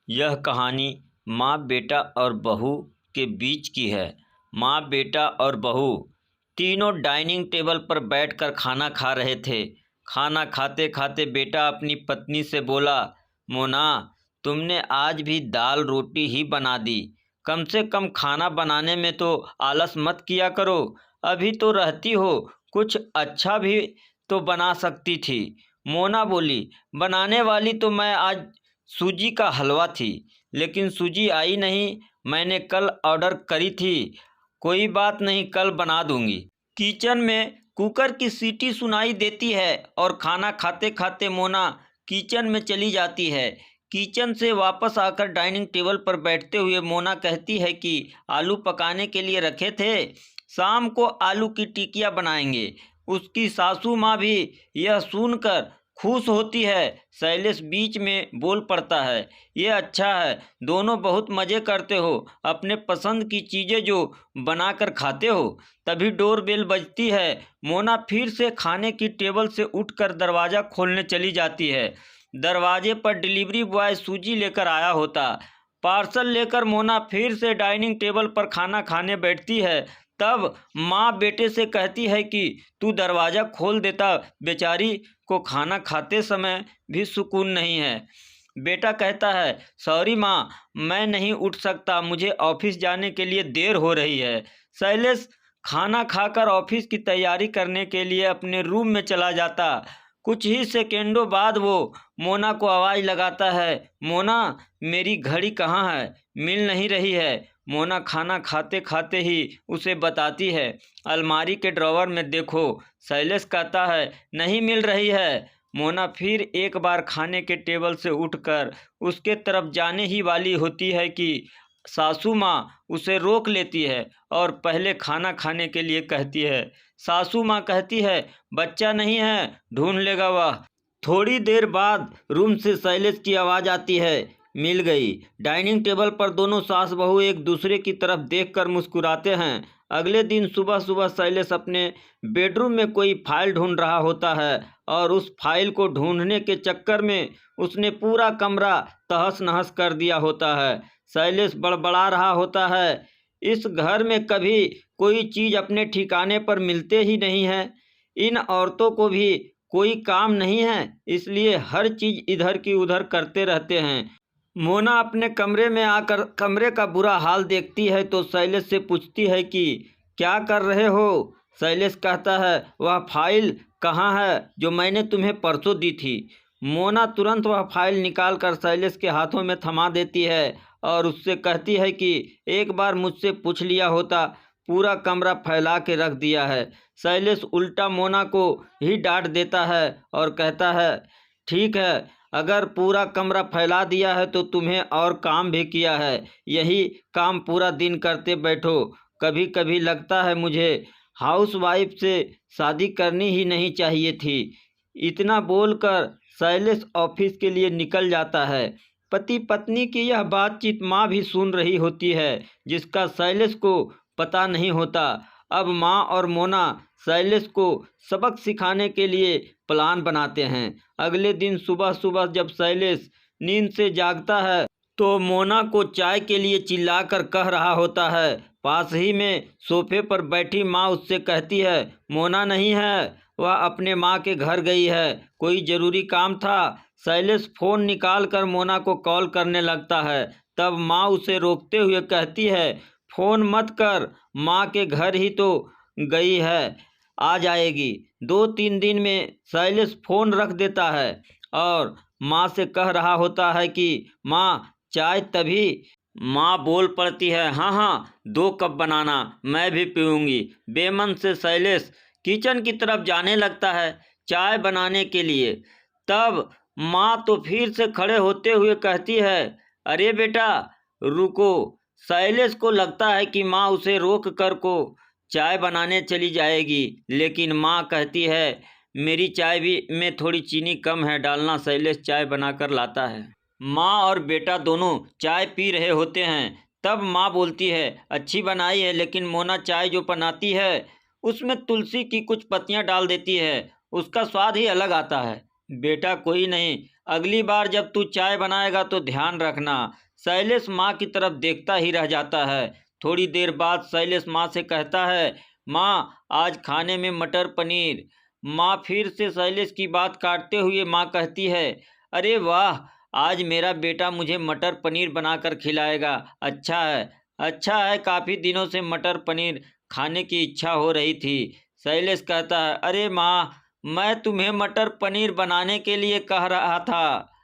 यह कहानी माँ बेटा और बहू के बीच की है। माँ बेटा और बहू तीनों डाइनिंग टेबल पर बैठकर खाना खा रहे थे। खाना खाते खाते बेटा अपनी पत्नी से बोला, मोना, तुमने आज भी दाल रोटी ही बना दी। कम से कम खाना बनाने में तो आलस मत किया करो। अभी तो रहती हो, कुछ अच्छा भी तो बना सकती थी। मोना बोली, बनाने वाली तो मैं आज सूजी का हलवा थी, लेकिन सूजी आई नहीं। मैंने कल ऑर्डर करी थी। कोई बात नहीं, कल बना दूंगी। किचन में कुकर की सीटी सुनाई देती है और खाना खाते खाते मोना किचन में चली जाती है। किचन से वापस आकर डाइनिंग टेबल पर बैठते हुए मोना कहती है कि आलू पकाने के लिए रखे थे, शाम को आलू की टिकिया बनाएंगे। उसकी सासू माँ भी यह सुनकर खुश होती है। शैलेश बीच में बोल पड़ता है, ये अच्छा है, दोनों बहुत मज़े करते हो, अपने पसंद की चीज़ें जो बनाकर खाते हो। तभी डोरबेल बजती है। मोना फिर से खाने की टेबल से उठकर दरवाज़ा खोलने चली जाती है। दरवाजे पर डिलीवरी बॉय सूजी लेकर आया होता। पार्सल लेकर मोना फिर से डाइनिंग टेबल पर खाना खाने बैठती है। तब माँ बेटे से कहती है कि तू दरवाज़ा खोल देता, बेचारी को खाना खाते समय भी सुकून नहीं है। बेटा कहता है, सॉरी माँ, मैं नहीं उठ सकता, मुझे ऑफिस जाने के लिए देर हो रही है। शैलेश खाना खाकर ऑफिस की तैयारी करने के लिए अपने रूम में चला जाता। कुछ ही सेकेंडों बाद वो मोना को आवाज़ लगाता है, मोना, मेरी घड़ी कहाँ है? मिल नहीं रही है। मोना खाना खाते खाते ही उसे बताती है, अलमारी के ड्रॉवर में देखो। शैलेश कहता है, नहीं मिल रही है। मोना फिर एक बार खाने के टेबल से उठकर उसके तरफ जाने ही वाली होती है कि सासू माँ उसे रोक लेती है और पहले खाना खाने के लिए कहती है। सासू माँ कहती है, बच्चा नहीं है, ढूंढ लेगा वह। थोड़ी देर बाद रूम से शैलेश की आवाज़ आती है, मिल गई। डाइनिंग टेबल पर दोनों सास बहू एक दूसरे की तरफ देखकर मुस्कुराते हैं। अगले दिन सुबह सुबह शैलेश अपने बेडरूम में कोई फाइल ढूंढ रहा होता है और उस फाइल को ढूंढने के चक्कर में उसने पूरा कमरा तहस नहस कर दिया होता है। शैलेश बड़बड़ा रहा होता है, इस घर में कभी कोई चीज़ अपने ठिकाने पर मिलते ही नहीं है। इन औरतों को भी कोई काम नहीं है, इसलिए हर चीज़ इधर की उधर करते रहते हैं। मोना अपने कमरे में आकर कमरे का बुरा हाल देखती है तो शैलेश से पूछती है कि क्या कर रहे हो? शैलेश कहता है, वह फाइल कहाँ है जो मैंने तुम्हें परसों दी थी? मोना तुरंत वह फाइल निकाल कर शैलेश के हाथों में थमा देती है और उससे कहती है कि एक बार मुझसे पूछ लिया होता, पूरा कमरा फैला के रख दिया है। शैलेश उल्टा मोना को ही डांट देता है और कहता है, ठीक है, अगर पूरा कमरा फैला दिया है तो तुम्हें और काम भी किया है, यही काम पूरा दिन करते बैठो। कभी कभी लगता है मुझे हाउसवाइफ से शादी करनी ही नहीं चाहिए थी। इतना बोलकर शैलेश ऑफिस के लिए निकल जाता है। पति पत्नी की यह बातचीत माँ भी सुन रही होती है, जिसका शैलेश को पता नहीं होता। अब माँ और मोना शैलेश को सबक सिखाने के लिए प्लान बनाते हैं। अगले दिन सुबह सुबह जब शैलेश नींद से जागता है तो मोना को चाय के लिए चिल्लाकर कह रहा होता है। पास ही में सोफे पर बैठी माँ उससे कहती है, मोना नहीं है, वह अपने माँ के घर गई है, कोई ज़रूरी काम था। शैलेश फ़ोन निकाल कर मोना को कॉल करने लगता है। तब माँ उसे रोकते हुए कहती है, फ़ोन मत कर, माँ के घर ही तो गई है, आ जाएगी 2-3 दिन में। शैलेश फ़ोन रख देता है और माँ से कह रहा होता है कि माँ, चाय। तभी माँ बोल पड़ती है, हाँ हाँ, 2 कप बनाना, मैं भी पीऊँगी। बेमन से शैलेश किचन की तरफ जाने लगता है चाय बनाने के लिए। तब माँ तो फिर से खड़े होते हुए कहती है, अरे बेटा रुको। शैलेश को लगता है कि माँ उसे रोक कर को चाय बनाने चली जाएगी, लेकिन माँ कहती है, मेरी चाय भी में थोड़ी चीनी कम है, डालना। शैलेश चाय बनाकर लाता है। माँ और बेटा दोनों चाय पी रहे होते हैं। तब माँ बोलती है, अच्छी बनाई है, लेकिन मोना चाय जो बनाती है उसमें तुलसी की कुछ पत्तियाँ डाल देती है, उसका स्वाद ही अलग आता है। बेटा कोई नहीं, अगली बार जब तू चाय बनाएगा तो ध्यान रखना। शैलेश माँ की तरफ देखता ही रह जाता है। थोड़ी देर बाद शैलेश माँ से कहता है, माँ आज खाने में मटर पनीर। माँ फिर से शैलेश की बात काटते हुए माँ कहती है, अरे वाह, आज मेरा बेटा मुझे मटर पनीर बनाकर खिलाएगा। अच्छा है, काफ़ी दिनों से मटर पनीर खाने की इच्छा हो रही थी। शैलेश कहता है, अरे माँ, मैं तुम्हें मटर पनीर बनाने के लिए कह रहा था।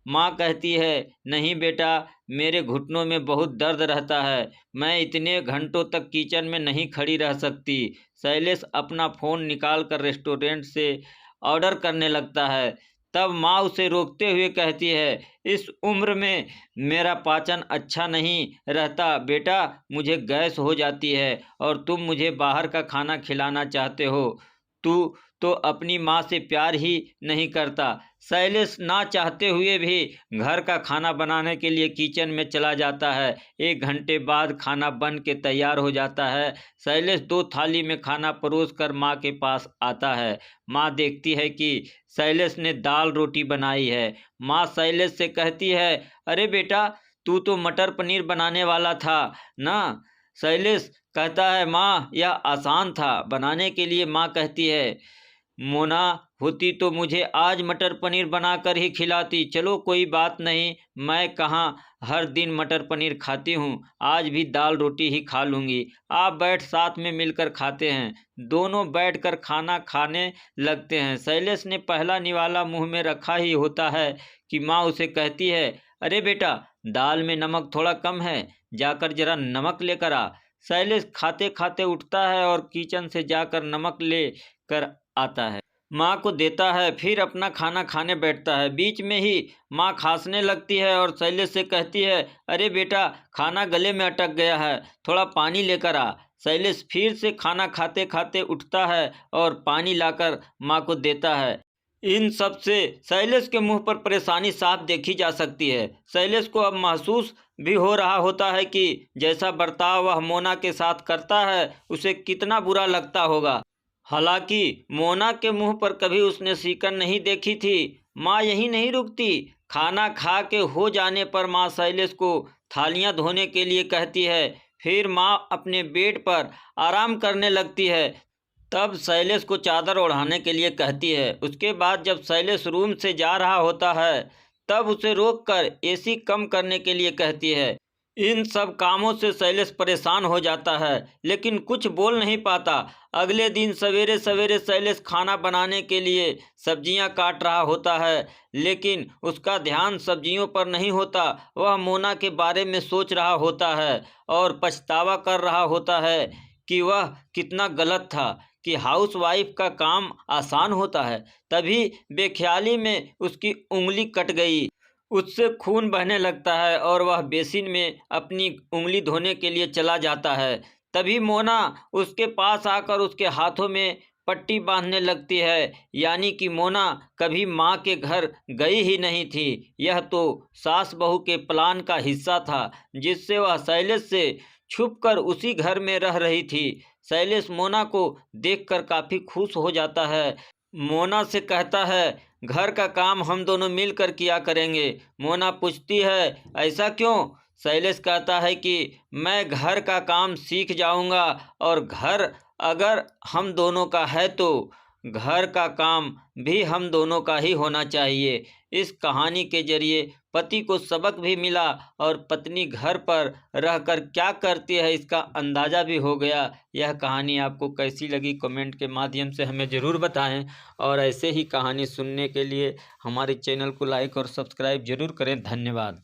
माँ कहती है, नहीं बेटा, मेरे घुटनों में बहुत दर्द रहता है, मैं इतने घंटों तक किचन में नहीं खड़ी रह सकती। शैलेश अपना फ़ोन निकाल कर रेस्टोरेंट से ऑर्डर करने लगता है। तब माँ उसे रोकते हुए कहती है, इस उम्र में मेरा पाचन अच्छा नहीं रहता बेटा, मुझे गैस हो जाती है और तुम मुझे बाहर का खाना खिलाना चाहते हो। तू तो अपनी माँ से प्यार ही नहीं करता। शैलेश ना चाहते हुए भी घर का खाना बनाने के लिए किचन में चला जाता है। 1 घंटे बाद खाना बन के तैयार हो जाता है। शैलेश 2 थाली में खाना परोस कर माँ के पास आता है। माँ देखती है कि शैलेश ने दाल रोटी बनाई है। माँ शैलेश से कहती है, अरे बेटा, तू तो मटर पनीर बनाने वाला था ना। शैलेश कहता है, माँ यह आसान था बनाने के लिए। माँ कहती है, मोना होती तो मुझे आज मटर पनीर बनाकर ही खिलाती। चलो कोई बात नहीं, मैं कहाँ हर दिन मटर पनीर खाती हूँ, आज भी दाल रोटी ही खा लूँगी। आप बैठ, साथ में मिलकर खाते हैं। दोनों बैठकर खाना खाने लगते हैं। शैलेश ने पहला निवाला मुंह में रखा ही होता है कि माँ उसे कहती है, अरे बेटा, दाल में नमक थोड़ा कम है, जाकर जरा नमक लेकर आ। शैलेश खाते खाते उठता है और किचन से जाकर नमक ले कर आता है, माँ को देता है, फिर अपना खाना खाने बैठता है। बीच में ही माँ खांसने लगती है और शैलेश से कहती है, अरे बेटा, खाना गले में अटक गया है, थोड़ा पानी लेकर आ। शैलेश फिर से खाना खाते खाते उठता है और पानी लाकर माँ को देता है। इन सब से शैलेश के मुंह पर परेशानी साफ देखी जा सकती है। शैलेश को अब महसूस भी हो रहा होता है कि जैसा बर्ताव वह मोना के साथ करता है उसे कितना बुरा लगता होगा। हालांकि मोना के मुंह पर कभी उसने सिकन नहीं देखी थी। माँ यहीं नहीं रुकती। खाना खा के हो जाने पर माँ शैलेश को थालियां धोने के लिए कहती है। फिर माँ अपने बेड पर आराम करने लगती है। तब शैलेश को चादर ओढ़ाने के लिए कहती है। उसके बाद जब शैलेश रूम से जा रहा होता है तब उसे रोककर एसी कम करने के लिए कहती है। इन सब कामों से शैलेश परेशान हो जाता है लेकिन कुछ बोल नहीं पाता। अगले दिन सवेरे सवेरे शैलेश खाना बनाने के लिए सब्जियां काट रहा होता है लेकिन उसका ध्यान सब्जियों पर नहीं होता। वह मोना के बारे में सोच रहा होता है और पछतावा कर रहा होता है कि वह कितना गलत था कि हाउसवाइफ का काम आसान होता है। तभी बेख्याली में उसकी उंगली कट गई। उससे खून बहने लगता है और वह बेसिन में अपनी उंगली धोने के लिए चला जाता है। तभी मोना उसके पास आकर उसके हाथों में पट्टी बांधने लगती है। यानी कि मोना कभी माँ के घर गई ही नहीं थी। यह तो सास बहू के प्लान का हिस्सा था जिससे वह शैलेश से छुपकर उसी घर में रह रही थी। शैलेश मोना को देखकर काफ़ी खुश हो जाता है। मोना से कहता है, घर का काम हम दोनों मिलकर किया करेंगे। मोना पूछती है, ऐसा क्यों? शैलेश कहता है कि मैं घर का काम सीख जाऊंगा और घर अगर हम दोनों का है तो घर का काम भी हम दोनों का ही होना चाहिए। इस कहानी के जरिए पति को सबक भी मिला और पत्नी घर पर रहकर क्या करती है इसका अंदाज़ा भी हो गया। यह कहानी आपको कैसी लगी कमेंट के माध्यम से हमें ज़रूर बताएं और ऐसे ही कहानी सुनने के लिए हमारे चैनल को लाइक और सब्सक्राइब ज़रूर करें। धन्यवाद।